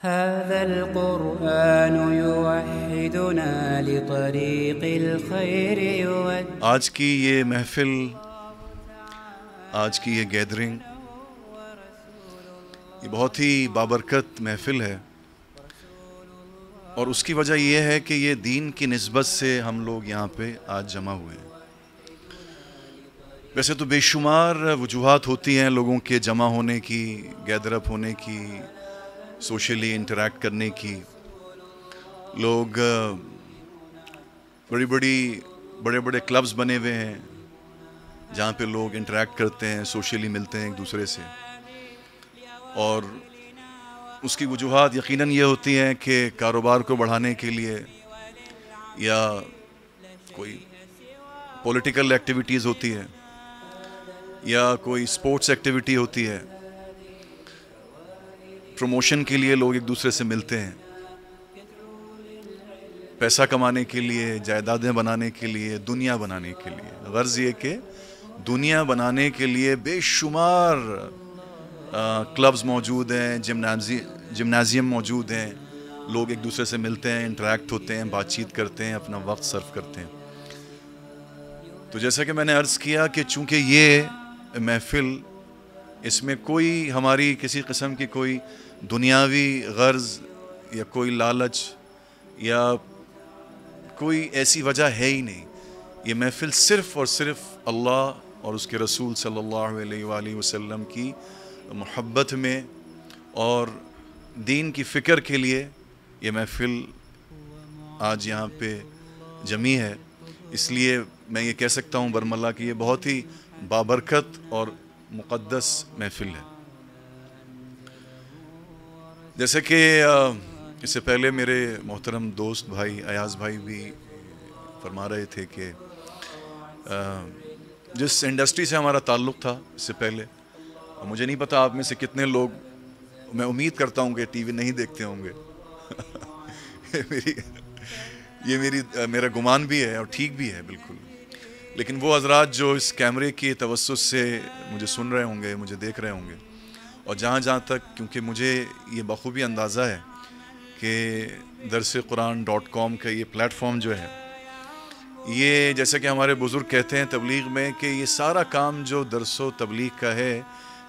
هذا القرآن يوحدنا لطريق الخير آج کی یہ محفل، آج کی یہ گیدرنگ، یہ بہت ہی بابرکت محفل ہے، اور اس کی وجہ یہ ہے کہ یہ دین کی نسبت سے ہم لوگ یہاں پہ آج جمع ہوئے ہیں۔ ویسے تو بے شمار وجوہات ہوتی ہیں لوگوں کے جمع ہونے کی، گیدر اپ ہونے کی، سوشلی انٹریکٹ کرنے کی۔ لوگ بڑے بڑے کلبز بنے ہوئے ہیں جہاں پہ لوگ انٹریکٹ کرتے ہیں، سوشلی ملتے ہیں ایک دوسرے سے، اور اس کی وجوہات یقیناً یہ ہوتی ہیں کہ کاروبار کو بڑھانے کے لیے، یا کوئی پولیٹیکل ایکٹیویٹیز ہوتی ہے، یا کوئی سپورٹس ایکٹیویٹی ہوتی ہے، پروموشن کے لیے لوگ ایک دوسرے سے ملتے ہیں، پیسہ کمانے کے لیے، جائیدادیں بنانے کے لیے، دنیا بنانے کے لیے۔ غرض یہ کہ دنیا بنانے کے لیے بے شمار کلبز موجود ہیں، جمنازیم موجود ہیں، لوگ ایک دوسرے سے ملتے ہیں، انٹریکٹ ہوتے ہیں، بات چیت کرتے ہیں، اپنا وقت صرف کرتے ہیں۔ تو جیسا کہ میں نے عرض کیا کہ چونکہ یہ محفل، اس میں کوئی ہماری کسی قسم کی کوئی دنیاوی غرض یا کوئی لالچ یا کوئی ایسی وجہ ہے ہی نہیں۔ یہ محفل صرف اور صرف اللہ اور اس کے رسول صلی اللہ علیہ وآلہ وسلم کی محبت میں اور دین کی فکر کے لیے یہ محفل آج یہاں پہ جمی ہے۔ اس لیے میں یہ کہہ سکتا ہوں برملا کہ یہ بہت ہی بابرکت اور مقدس محفل ہے۔ جیسے کہ اس سے پہلے میرے محترم دوست بھائی ایاز بھائی بھی فرما رہے تھے کہ جس انڈسٹری سے ہمارا تعلق تھا اس سے پہلے، مجھے نہیں پتا آپ میں سے کتنے لوگ، میں امید کرتا ہوں کہ ٹی وی نہیں دیکھتے ہوں گے میرا گمان بھی ہے اور ٹھیک بھی ہے بالکل، لیکن وہ حضرات جو اس کیمرے کی توسط سے مجھے سن رہے ہوں گے، مجھے دیکھ رہے ہوں گے، اور جہاں تک، کیونکہ مجھے یہ بخوبی اندازہ ہے کہ درسقرآن.com کا یہ پلیٹ فارم جو ہے، یہ جیسے کہ ہمارے بزرگ کہتے ہیں تبلیغ میں کہ یہ سارا کام جو درس و تبلیغ کا ہے،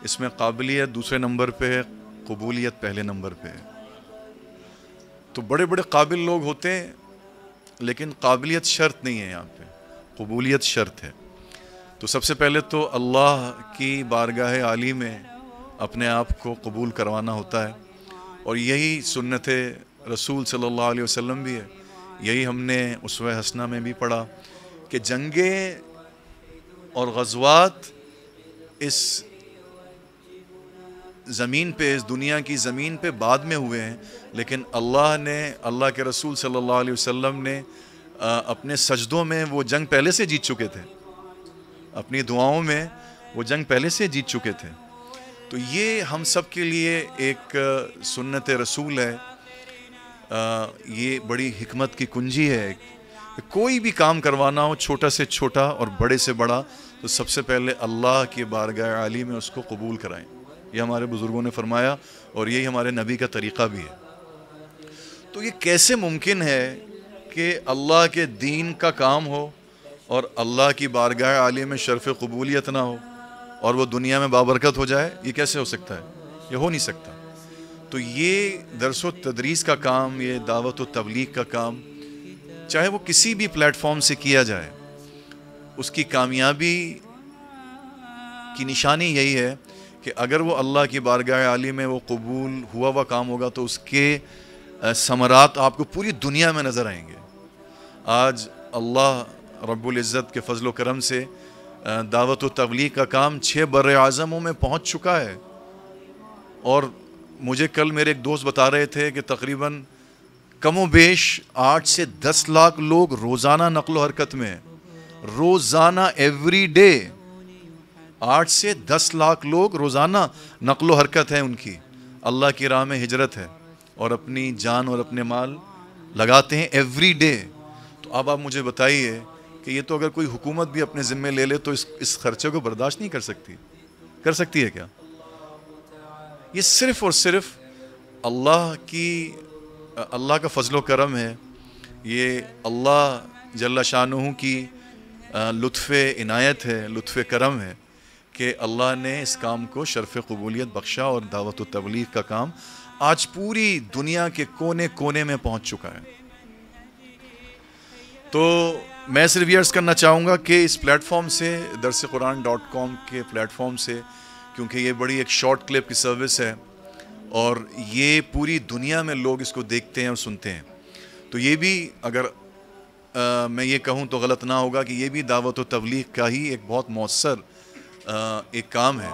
اس میں قابلیت دوسرے نمبر پہ ہے، قبولیت پہلے نمبر پہ ہے۔ تو بڑے قابل لوگ ہوتے ہیں، لیکن قابلیت شرط نہیں ہے، یہاں پہ قبولیت شرط ہے۔ تو سب سے پہلے تو اللہ کی بارگاہ عالی میں اپنے آپ کو قبول کروانا ہوتا ہے، اور یہی سنت رسول صلی اللہ علیہ وسلم بھی ہے۔ یہی ہم نے اسوہ حسنہ میں بھی پڑھا کہ جنگیں اور غزوات اس زمین پہ، اس دنیا کی زمین پہ بعد میں ہوئے ہیں، لیکن اللہ کے رسول صلی اللہ علیہ وسلم نے اپنے سجدوں میں وہ جنگ پہلے سے جیت چکے تھے، اپنی دعاؤں میں وہ جنگ پہلے سے جیت چکے تھے۔ تو یہ ہم سب کے لیے ایک سنت رسول ہے، یہ بڑی حکمت کی کنجی ہے۔ کوئی بھی کام کروانا ہو، چھوٹا سے چھوٹا اور بڑے سے بڑا، تو سب سے پہلے اللہ کی بارگاہ عالی میں اس کو قبول کرائیں۔ یہ ہمارے بزرگوں نے فرمایا، اور یہی ہمارے نبی کا طریقہ بھی ہے۔ تو یہ کیسے ممکن ہے کہ اللہ کے دین کا کام ہو اور اللہ کی بارگاہ عالی میں شرف قبولیت نہ ہو اور وہ دنیا میں بابرکت ہو جائے؟ یہ کیسے ہو سکتا ہے؟ یہ ہو نہیں سکتا۔ تو یہ درس و تدریس کا کام، یہ دعوت و تبلیغ کا کام، چاہے وہ کسی بھی پلیٹ فارم سے کیا جائے، اس کی کامیابی کی نشانی یہی ہے کہ اگر وہ اللہ کی بارگاہ عالی میں وہ قبول ہوا ہوا کام ہوگا تو اس کے ثمرات آپ کو پوری دنیا میں نظر آئیں گے۔ آج اللہ رب العزت کے فضل و کرم سے دعوت و تبلیغ کا کام 6 بر اعظموں میں پہنچ چکا ہے، اور مجھے کل میرے ایک دوست بتا رہے تھے کہ تقریباً کم و بیش 8 سے 10 لاکھ لوگ روزانہ نقل و حرکت میں ہیں، روزانہ ایوری ڈے 8 سے 10 لاکھ لوگ روزانہ نقل و حرکت ہے ان کی، اللہ کی راہ میں ہجرت ہے، اور اپنی جان اور اپنے مال لگاتے ہیں ایوری ڈے۔ تو اب آپ مجھے بتائیے کہ یہ تو اگر کوئی حکومت بھی اپنے ذمے لے لے تو اس خرچے کو برداشت نہیں کر سکتی ہے کیا؟ یہ صرف اور صرف اللہ کا فضل و کرم ہے، یہ اللہ جل شانہ کی لطف عنایت ہے، لطف کرم ہے کہ اللہ نے اس کام کو شرف قبولیت بخشا، اور دعوت و تبلیغ کا کام آج پوری دنیا کے کونے کونے میں پہنچ چکا ہے۔ تو میں صرف یہ عرض کرنا چاہوں گا کہ اس پلیٹ فارم سے، درسقرآن.com کے پلیٹ فارم سے، کیونکہ یہ بڑی ایک شارٹ کلپ کی سروس ہے اور یہ پوری دنیا میں لوگ اس کو دیکھتے ہیں اور سنتے ہیں، تو یہ بھی اگر میں یہ کہوں تو غلط نہ ہوگا کہ یہ بھی دعوت و تبلیغ کا ہی ایک بہت مؤثر ایک کام ہے۔